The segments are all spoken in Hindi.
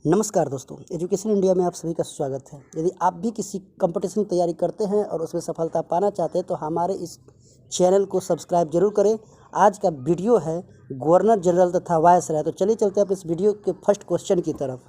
नमस्कार दोस्तों, एजुकेशन इंडिया में आप सभी का स्वागत है। यदि आप भी किसी कंपटीशन की तैयारी करते हैं और उसमें सफलता पाना चाहते हैं तो हमारे इस चैनल को सब्सक्राइब जरूर करें। आज का वीडियो है गवर्नर जनरल तथा वायसराय। तो चलिए चलते हैं अपने इस वीडियो के फर्स्ट क्वेश्चन की तरफ।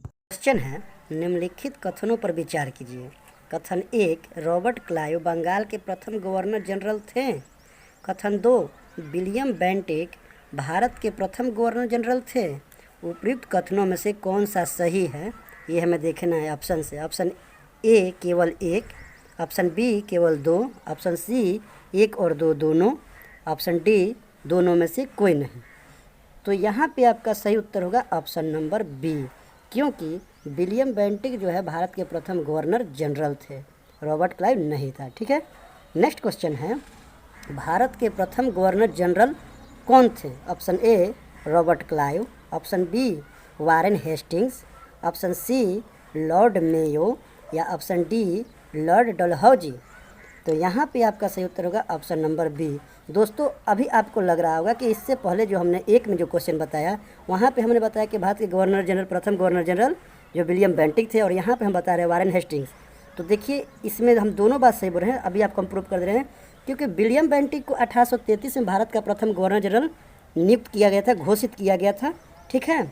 क्वेश्चन है, निम्नलिखित कथनों पर विचार कीजिए। कथन 1, रॉबर्ट क्लाइव बंगाल के प्रथम गवर्नर जनरल थे। कथन 2, विलियम बेंटिक भारत के प्रथम गवर्नर जनरल थे। उपयुक्त कथनों में से कौन सा सही है, ये हमें देखना है ऑप्शन से। ऑप्शन ए केवल एक, ऑप्शन बी केवल दो, ऑप्शन सी एक और दो दोनों, ऑप्शन डी दोनों में से कोई नहीं। तो यहाँ पे आपका सही उत्तर होगा ऑप्शन नंबर बी, क्योंकि विलियम बेंटिक जो है भारत के प्रथम गवर्नर जनरल थे, रॉबर्ट क्लाइव नहीं था। ठीक है, नेक्स्ट क्वेश्चन है, भारत के प्रथम गवर्नर जनरल कौन थे। Option A Robert Clive, option B Warren Hastings, option C Lord Mayo या ऑप्शन डी लॉर्ड डलहौजी। तो यहाँ पे आपका सही उत्तर होगा ऑप्शन नंबर बी। दोस्तों, अभी आपको लग रहा होगा कि इससे पहले जो हमने एक में जो क्वेश्चन बताया वहाँ पे हमने बताया कि भारत के गवर्नर जनरल, प्रथम गवर्नर जनरल जो विलियम बेंटिक थे, और यहाँ पे हम बता रहे हैं वारेन हेस्टिंग्स। तो देखिए, इसमें हम दोनों बात सही बोल रहे हैं। अभी आपको हम प्रूव कर दे रहे हैं, क्योंकि विलियम बेंटिक को 1833 में भारत का प्रथम गवर्नर जनरल नियुक्त किया गया था, घोषित किया गया था। ठीक है,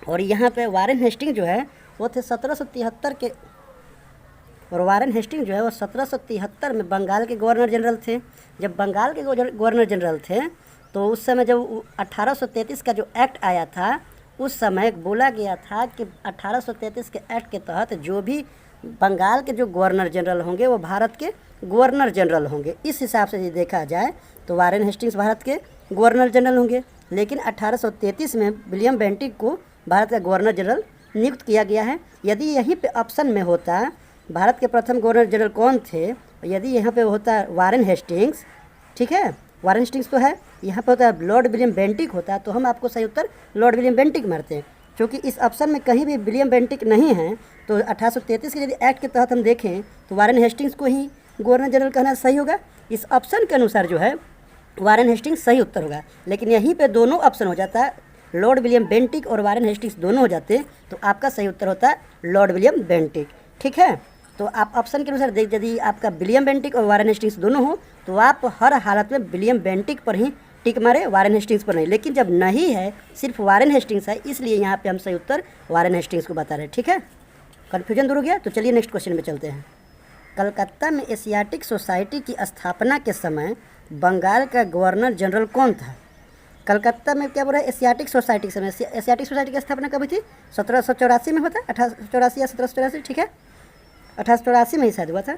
और यहाँ पे वारेन हेस्टिंग जो है वो थे 1773 के, और वारेन हेस्टिंग जो है वो 1773 में बंगाल के गवर्नर जनरल थे। जब बंगाल के गवर्नर जनरल थे तो उस समय जब 1833 का जो एक्ट आया था, उस समय बोला गया था कि 1833 के एक्ट के तहत जो भी बंगाल के जो गवर्नर जनरल होंगे वो भारत के गवर्नर जनरल होंगे। इस हिसाब से यदि देखा जाए तो वारेन हेस्टिंग्स भारत के गवर्नर जनरल होंगे, लेकिन 1833 में विलियम बेंटिक को भारत का गवर्नर जनरल नियुक्त किया गया है। यदि यहीं पे ऑप्शन में होता भारत के प्रथम गवर्नर जनरल कौन थे, यदि यहाँ पे होता वारेन हेस्टिंग्स, ठीक है, वारेन हेस्टिंग्स तो है, यहाँ पे होता लॉर्ड विलियम बेंटिक होता, तो हम आपको सही उत्तर लॉर्ड विलियम बेंटिक मारते हैं। क्योंकि इस ऑप्शन में कहीं भी विलियम बेंटिक नहीं है, तो 1833 के यदि एक्ट के तहत हम देखें तो वारेन हेस्टिंग्स को ही गवर्नर जनरल कहना सही होगा। इस ऑप्शन के अनुसार जो है वारेन हेस्टिंग्स सही उत्तर होगा, लेकिन यहीं पे दोनों ऑप्शन हो जाता है, लॉर्ड विलियम बेंटिक और वारेन हेस्टिंग्स दोनों हो जाते, तो आपका सही उत्तर होता है लॉर्ड विलियम बेंटिक। ठीक है, तो आप ऑप्शन के अनुसार देख, यदि आपका विलियम बेंटिक और वारेन हेस्टिंग्स दोनों हो तो आप हर हालत में विलियम बेंटिक पर ही टिक मारे, वारेन हेस्टिंग्स पर नहीं। लेकिन जब नहीं है, सिर्फ वारेन हेस्टिंग्स है, इसलिए यहाँ पे हम सही उत्तर वारेन हेस्टिंग्स को बता रहे हैं। ठीक है, कन्फ्यूजन दूर हो गया। तो चलिए नेक्स्ट क्वेश्चन में चलते हैं। कलकत्ता में एशियाटिक सोसाइटी की स्थापना के समय बंगाल का गवर्नर जनरल कौन था। कलकत्ता में क्या बोल रहा है, एशियाटिक सोसाइटी के समय। एशियाटिक सोसाइटी की स्थापना कब हुई थी? 1784 में हुआ था, 1884 या 1784। ठीक है, 1884 में ही शायद हुआ था।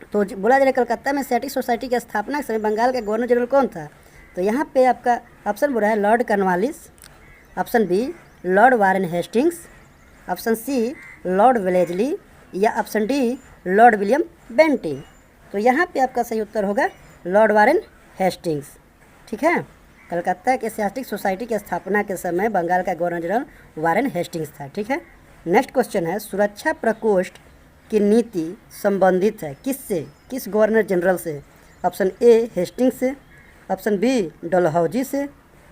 तो बोला जा रहा है कलकत्ता में एशियाटिक सोसाइटी की स्थापना के समय बंगाल का गवर्नर जनरल कौन था। तो यहाँ पे आपका ऑप्शन बोल रहा है Lord Cornwallis, option B Lord Warren Hastings, option C Lord Wellesley या option D Lord William Bentinck. तो यहाँ पे आपका सही उत्तर होगा लॉर्ड वारेन हेस्टिंग्स। ठीक है, कलकत्ता के एशियाटिक सोसाइटी की स्थापना के समय बंगाल का गवर्नर जनरल वारेन हेस्टिंग्स था। ठीक है, नेक्स्ट क्वेश्चन है, सुरक्षा प्रकोष्ठ की नीति संबंधित है किससे, किस गवर्नर जनरल से। ऑप्शन ए हेस्टिंग्स से, ऑप्शन बी डलहौजी से,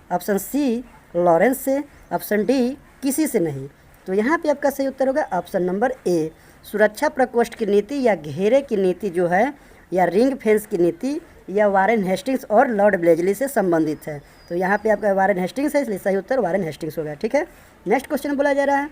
ऑप्शन सी लॉरेंस से, ऑप्शन डी किसी से नहीं। तो यहाँ पे आपका सही उत्तर होगा ऑप्शन नंबर ए, सुरक्षा प्रकोष्ठ की नीति या घेरे की नीति जो है, या रिंग फेंस की नीति, या वारेन हेस्टिंग्स और लॉर्ड वेलेस्ली से संबंधित है। तो यहाँ पे आपका वारेन हेस्टिंग्स है, इसलिए सही उत्तर वारेन हेस्टिंग्स होगा। ठीक है, नेक्स्ट क्वेश्चन बोला जा रहा है,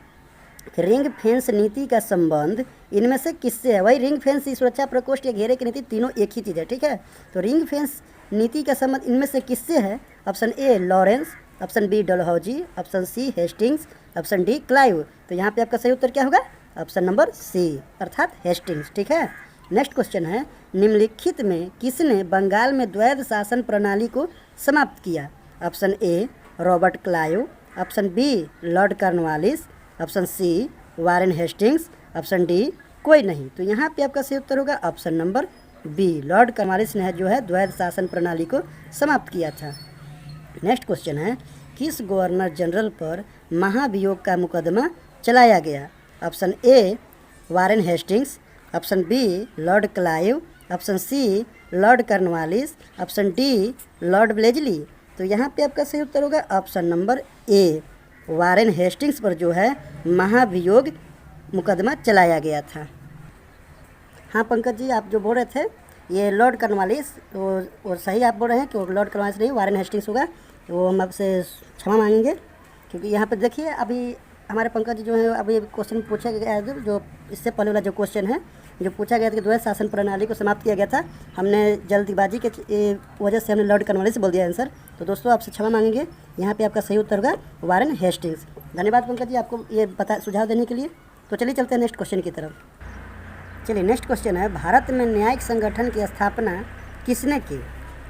रिंग फेंस नीति का संबंध इनमें से किससे है। वही रिंग फेंस, सुरक्षा प्रकोष्ठ या घेरे की नीति तीनों एक ही चीज़ है। ठीक है, तो रिंग फेंस नीति का संबंध इनमें से किससे है। Option A Lawrence, option B Dalhousie, option C Hastings, option D Clive. तो यहाँ पे आपका सही उत्तर क्या होगा, ऑप्शन नंबर सी, अर्थात हेस्टिंग्स। ठीक है, नेक्स्ट क्वेश्चन है, निम्नलिखित में किसने बंगाल में द्वैध शासन प्रणाली को समाप्त किया। Option A Robert Clive, option B Lord Cornwallis, option C Warren Hastings, option D कोई नहीं। तो यहाँ पे आपका सही उत्तर होगा option number B, Lord Cornwallis ने जो है द्वैध शासन प्रणाली को समाप्त किया था। नेक्स्ट क्वेश्चन है, किस गवर्नर जनरल पर महाभियोग का मुकदमा चलाया गया। Option A Warren Hastings, option B Lord Clive, option C Lord Cornwallis, option D Lord Wellesley. तो यहाँ पे आपका सही उत्तर होगा option number A, Warren Hastings पर जो है महाभियोग मुकदमा चलाया गया था। हाँ पंकज जी, आप जो बोल रहे थे ये लॉर्ड कॉर्नवालिस, वो सही आप बोल रहे हैं कि वो लॉर्ड कॉर्नवालिस नहीं, वारेन हेस्टिंग्स होगा। वो हम आपसे क्षमा मांगेंगे, क्योंकि यहाँ पे देखिए अभी हमारे पंकज जी जो है अभी क्वेश्चन पूछा गया है, जो इससे पहले वाला जो क्वेश्चन है जो पूछा गया था कि द्वैध शासन प्रणाली को समाप्त किया गया था, हमने जल्दबाजी के वजह से हमने लॉर्ड कॉर्नवालिस बोल दिया आंसर। तो दोस्तों आपसे क्षमा मांगेंगे, यहाँ पे आपका सही उत्तर होगा वारेन हेस्टिंग्स। धन्यवाद पंकज जी आपको ये सुझाव देने के लिए। तो चलिए चलते हैं नेक्स्ट क्वेश्चन की तरफ। चलिए नेक्स्ट क्वेश्चन है, भारत में न्यायिक संगठन की स्थापना किसने की?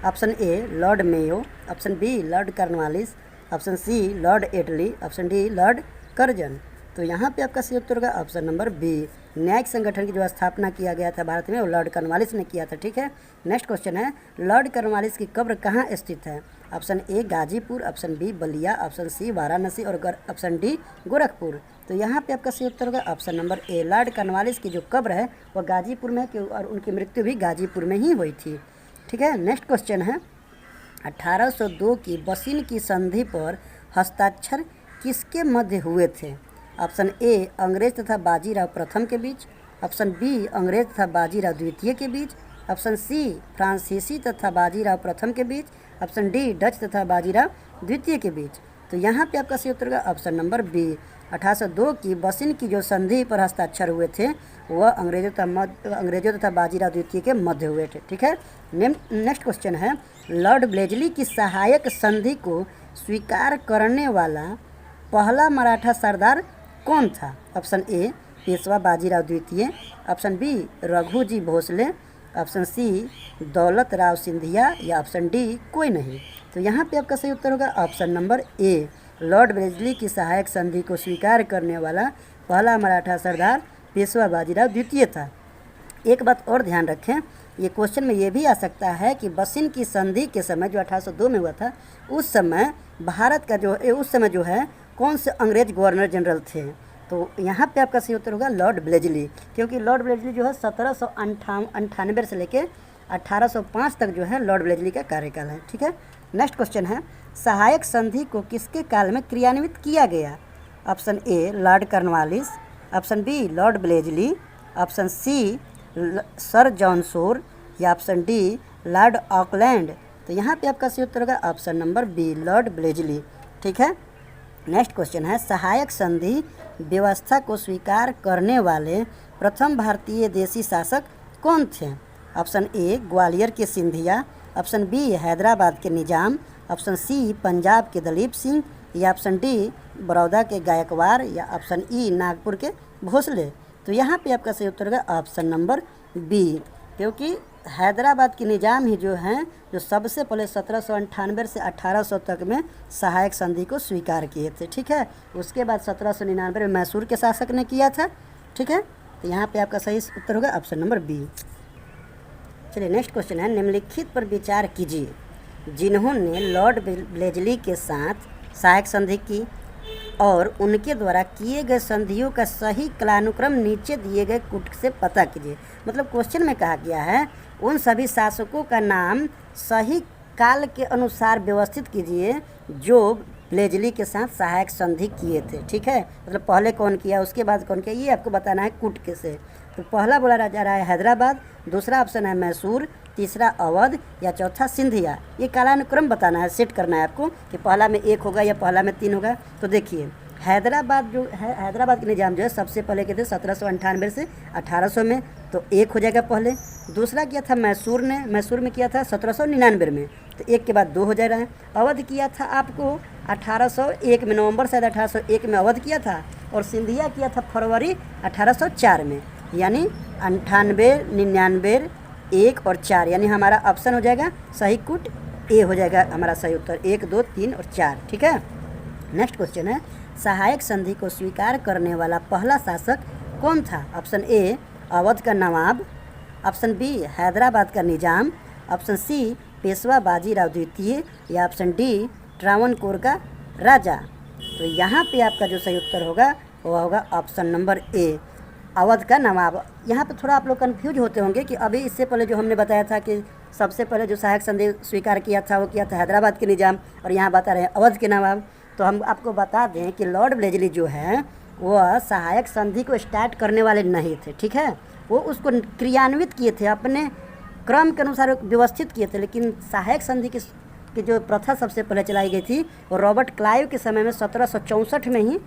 Option A Lord Mayo, option B Lord Cornwallis, option C Lord Attlee, option D Lord Curzon. तो यहाँ पे आपका सही उत्तर होगा ऑप्शन नंबर बी। न्यायिक संगठन की जो स्थापना किया गया था भारत में वो लॉर्ड कॉर्नवालिस ने किया था। ठीक है, नेक्स्ट क्वेश्चन है, लॉर्ड कॉर्नवालिस की कब्र कहाँ स्थित है? Option A Ghazipur, option B Ballia, option C Varanasi और ऑप्शन डी गोरखपुर। तो यहाँ पे आपका सही उत्तर होगा ऑप्शन नंबर ए। लॉर्ड कॉर्नवालिस की जो कब्र है वो गाजीपुर में है और उनकी मृत्यु भी गाजीपुर में ही हुई थी। ठीक है, नेक्स्ट क्वेश्चन है, 1802 की बसीन की संधि पर हस्ताक्षर किसके मध्य हुए थे? ऑप्शन ए अंग्रेज तथा बाजीराव प्रथम के बीच, ऑप्शन बी अंग्रेज तथा बाजीराव द्वितीय के बीच, ऑप्शन सी फ्रांसीसी तथा बाजीराव प्रथम के बीच, ऑप्शन डी डच तथा बाजीराव द्वितीय के बीच। तो यहाँ पे आपका सही उत्तर होगा ऑप्शन नंबर बी। 1802 की बसीन की जो संधि पर हस्ताक्षर हुए थे वह अंग्रेजों तथा बाजीराव द्वितीय के मध्य हुए थे। ठीक है, नेक्स्ट क्वेश्चन है, लॉर्ड ब्लेजली की सहायक संधि को स्वीकार करने वाला पहला मराठा सरदार कौन था? ऑप्शन ए पेशवा बाजीराव द्वितीय, option B Raghuji Bhosle, option C Daulat Rao Scindia या ऑप्शन डी कोई नहीं। तो यहाँ पे आपका सही उत्तर होगा ऑप्शन नंबर ए। लॉर्ड ब्लेजली की सहायक संधि को स्वीकार करने वाला पहला मराठा सरदार पेशवा बाजीराव द्वितीय था। एक बात और ध्यान रखें, ये क्वेश्चन में ये भी आ सकता है कि बसीन की संधि के समय जो 1802 में हुआ था उस समय भारत का उस समय जो है कौन से अंग्रेज गवर्नर जनरल थे? तो यहाँ पे आपका सही उत्तर होगा लॉर्ड ब्लेजली, क्योंकि लॉर्ड ब्लेजली जो है 1798 से लेके 1805 तक जो है लॉर्ड ब्लेजली का कार्यकाल है। ठीक है, नेक्स्ट क्वेश्चन है, सहायक संधि को किसके काल में क्रियान्वित किया गया? Option A Lord Cornwallis, option B Lord Wellesley, option C sir John Shore या ऑप्शन डी लॉर्ड ऑकलैंड। तो यहाँ पे आपका सही उत्तर होगा option number B Lord Wellesley. ठीक है, नेक्स्ट क्वेश्चन है, सहायक संधि व्यवस्था को स्वीकार करने वाले प्रथम भारतीय देशी शासक कौन थे? ऑप्शन ए ग्वालियर के सिंधिया, ऑप्शन बी हैदराबाद के निजाम, ऑप्शन सी पंजाब के दलीप सिंह या ऑप्शन डी बड़ौदा के गायकवाड़ या ऑप्शन ई नागपुर के भोसले। तो यहाँ पे आपका सही उत्तर होगा ऑप्शन नंबर बी, क्योंकि हैदराबाद के निजाम ही जो हैं जो सबसे पहले 1798 से 1800 तक में सहायक संधि को स्वीकार किए थे। ठीक है, उसके बाद 1799 में मैसूर के शासक ने किया था। ठीक है, तो यहाँ पे आपका सही उत्तर होगा ऑप्शन नंबर बी। चलिए नेक्स्ट क्वेश्चन है, निम्नलिखित पर विचार कीजिए, जिन्होंने लॉर्ड ब्लेजली के साथ सहायक संधि की और उनके द्वारा किए गए संधियों का सही कालानुक्रम नीचे दिए गए कूट से पता कीजिए। मतलब क्वेश्चन में कहा गया है उन सभी शासकों का नाम सही काल के अनुसार व्यवस्थित कीजिए जो ब्लेजली के साथ सहायक संधि किए थे। ठीक है, मतलब पहले कौन किया उसके बाद कौन किया ये आपको बताना है कूट के से। तो पहला बोला जा रहा है हैदराबाद, दूसरा ऑप्शन है मैसूर, तीसरा अवध या चौथा सिंधिया। ये कालानुक्रम बताना है, सेट करना है आपको कि पहला में 1 होगा या पहला में 3 होगा। तो देखिए हैदराबाद जो है, हैदराबाद के निजाम जो है सबसे पहले के थे 1798 से 1800 में, तो 1 हो जाएगा पहले। दूसरा किया था मैसूर ने, मैसूर में किया था 1799 में, तो 1 के बाद 2 हो जा रहा है। अवध किया था आपको 1801 में, नवंबर शायद 1801 में अवध किया था, और सिंधिया किया था फरवरी 1804 में। यानी 98, 99, 1 और 4, यानी हमारा ऑप्शन हो जाएगा सही कूट ए हो जाएगा हमारा सही उत्तर, 1, 2, 3 और 4। ठीक है, नेक्स्ट क्वेश्चन है, सहायक संधि को स्वीकार करने वाला पहला शासक कौन था? ऑप्शन ए अवध का नवाब, ऑप्शन बी हैदराबाद का निजाम, ऑप्शन सी पेशवा बाजीराव द्वितीय या ऑप्शन डी ट्रावनकोर का राजा। तो यहाँ पे आपका जो सही उत्तर होगा वह होगा ऑप्शन नंबर ए अवध का नवाब। यहाँ पे थोड़ा आप लोग कन्फ्यूज होते होंगे कि अभी इससे पहले जो हमने बताया था कि सबसे पहले जो सहायक संधि स्वीकार किया था वो किया था हैदराबाद के निजाम, और यहाँ बता रहे हैं अवध के नवाब। तो हम आपको बता दें कि लॉर्ड ब्लेजली जो है वह सहायक संधि को स्टार्ट करने वाले नहीं थे, ठीक है। वो उसको क्रियान्वित किए थे, अपने क्रम के अनुसार व्यवस्थित किए थे, लेकिन सहायक संधि की जो प्रथा सबसे पहले चलाई गई थी वो रॉबर्ट क्लाइव के समय में 1764 में ही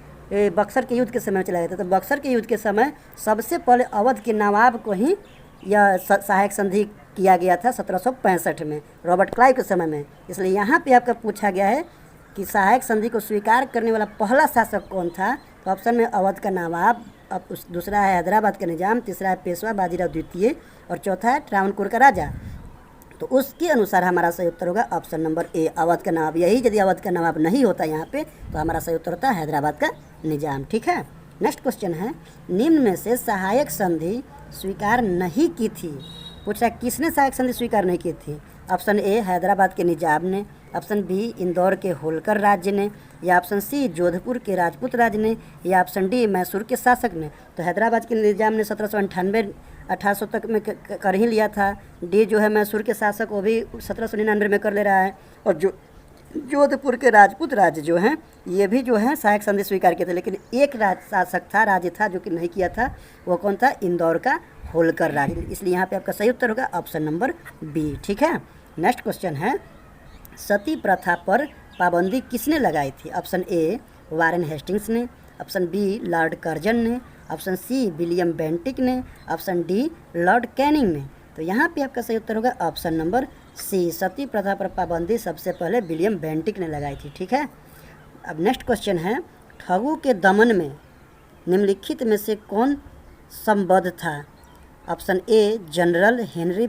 बक्सर के युद्ध के समय में चलाया गया था। तो बक्सर के युद्ध के समय सबसे पहले अवध के नवाब को ही यह सहायक संधि किया गया था 1765 में रॉबर्ट क्लाइव के समय में। इसलिए यहाँ पे आपका पूछा गया है कि सहायक संधि को स्वीकार करने वाला पहला शासक कौन था। तो ऑप्शन में अवध का नवाब, अब दूसरा है हैदराबाद का निजाम, तीसरा है पेशवा बाजीराव द्वितीय और चौथा है ट्रावणकोर का राजा। तो उसके अनुसार हमारा सही उत्तर होगा ऑप्शन नंबर ए, अवध का नवाब। यही यदि अवध का नवाब नहीं होता यहाँ पे तो हमारा सही उत्तर होता है हैदराबाद का निजाम, ठीक है। नेक्स्ट क्वेश्चन है, निम्न में से सहायक संधि स्वीकार नहीं की थी। पूछा किसने सहायक संधि स्वीकार नहीं की थी। ऑप्शन ए हैदराबाद के निजाम ने, ऑप्शन बी इंदौर के होलकर राज्य ने, या ऑप्शन सी जोधपुर के राजपूत राज्य ने, या ऑप्शन डी मैसूर के शासक ने। तो हैदराबाद के निजाम ने 1798-1800 तक में कर ही लिया था। डी जो है मैसूर के शासक वो भी 1799 में कर ले रहा है। और जो जोधपुर के राजपूत राज्य जो हैं ये भी जो है सहायक संधि स्वीकार किए थे, लेकिन एक शासक था, राज्य था जो कि नहीं किया था। वो कौन था? इंदौर का होलकर राज्य। इसलिए यहाँ पे आपका सही उत्तर होगा ऑप्शन नंबर बी, ठीक है। नेक्स्ट क्वेश्चन है, सती प्रथा पर पाबंदी किसने लगाई थी। ऑप्शन ए वारेन हेस्टिंग्स ने, ऑप्शन बी लॉर्ड कर्जन ने, ऑप्शन सी विलियम बेंटिक ने, ऑप्शन डी लॉर्ड कैनिंग ने। तो यहाँ पे आपका सही उत्तर होगा ऑप्शन नंबर सी, सती प्रथा पर पाबंदी सबसे पहले विलियम बेंटिक ने लगाई थी, ठीक है। अब नेक्स्ट क्वेश्चन है, ठगों के दमन में निम्नलिखित में से कौन संबद्ध था। Option A General Henry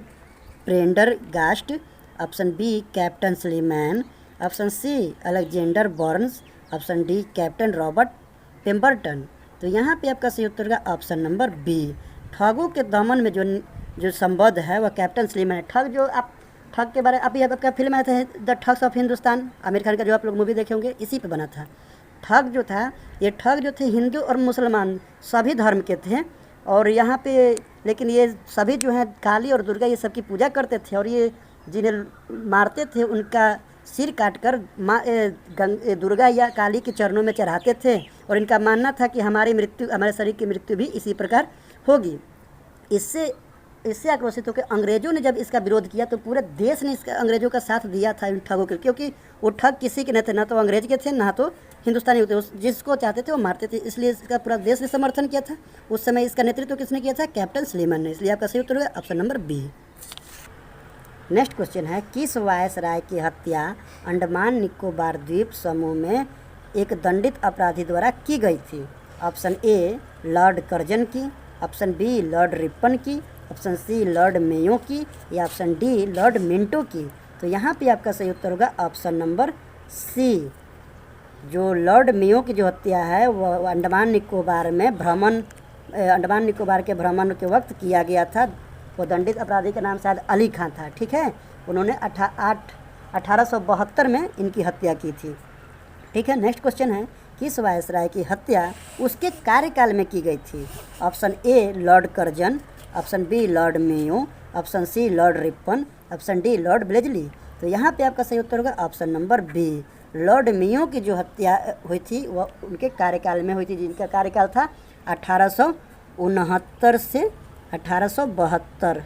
Prendergast, option B Captain Sleeman, option C Alexander Burnes, option D Captain Robert Pemberton. तो यहाँ पे आपका सही उत्तर होगा ऑप्शन नंबर बी, ठगों के दमन में जो संबद्ध है वह कैप्टन स्लीमैन है। ठग जो आप ठग के बारे अभी आपका फिल्म आया था the thugs of Hindustan, Aamir Khan का, जो आप लोग मूवी देखे होंगे, इसी पे बना था। ठग जो था, ये ठग जो थे हिंदू और मुसलमान सभी धर्म के थे, और यहाँ पे लेकिन ये सभी जो हैं काली और दुर्गा ये सब की पूजा करते थे, और ये जिन्हें मारते थे उनका सिर काटकर दुर्गा या काली के चरणों में चढ़ाते थे, और इनका मानना था कि हमारे शरीर की मृत्यु भी इसी प्रकार होगी। इससे आक्रोशित होकर अंग्रेज़ों ने जब इसका विरोध किया तो पूरे देश ने इसका अंग्रेज़ों का साथ दिया था इन ठगों के, क्योंकि वो ठग किसी के नहीं थे, ना तो अंग्रेज के थे ना तो हिंदुस्तानी होते, जिसको चाहते थे वो मारते थे। इसलिए इसका पूरा देश ने समर्थन किया था। उस समय इसका नेतृत्व किसने किया था? कैप्टन स्लीमैन ने। इसलिए आपका सही उत्तर होगा option number B. Next question है, किस वायसराय की हत्या अंडमान निकोबार द्वीप समूह में एक दंडित अपराधी द्वारा की गई थी। ऑप्शन ए लॉर्ड कर्जन की, ऑप्शन बी लॉर्ड रिपन की, ऑप्शन सी लॉर्ड मेयो की, या ऑप्शन डी लॉर्ड मिंटो की। तो यहाँ पे आपका सही उत्तर होगा ऑप्शन नंबर सी, जो लॉर्ड मेयो की जो हत्या है वह अंडमान निकोबार के भ्रमण के वक्त किया गया था। वो दंडित अपराधी का नाम शायद अली खां था, ठीक है। उन्होंने 1872 में इनकी हत्या की थी, ठीक है। नेक्स्ट क्वेश्चन है, किस वायसराय की हत्या उसके कार्यकाल में की गई थी। Option A Lord Curzon, option B Lord Mayo, option C Lord Ripon, option D Lord Wellesley. तो यहाँ पे आपका सही उत्तर होगा option number B, Lord Mayo की जो हत्या हुई थी वह उनके कार्यकाल में हुई थी, जिनका कार्यकाल था 1869 से 1872।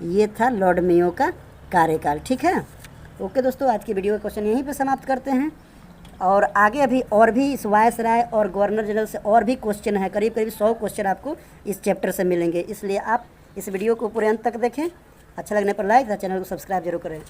ये था लॉर्ड मेयो का कार्यकाल, ठीक है। ओके दोस्तों, आज की वीडियो का क्वेश्चन यहीं पे समाप्त करते हैं, और आगे अभी और भी इस वायसराय और गवर्नर जनरल से और भी क्वेश्चन है, करीब 100 क्वेश्चन आपको इस चैप्टर से मिलेंगे। इसलिए आप इस वीडियो को पूरे अंत तक देखें। अच्छा लगने पर लाइक तथा चैनल को सब्सक्राइब जरूर करें।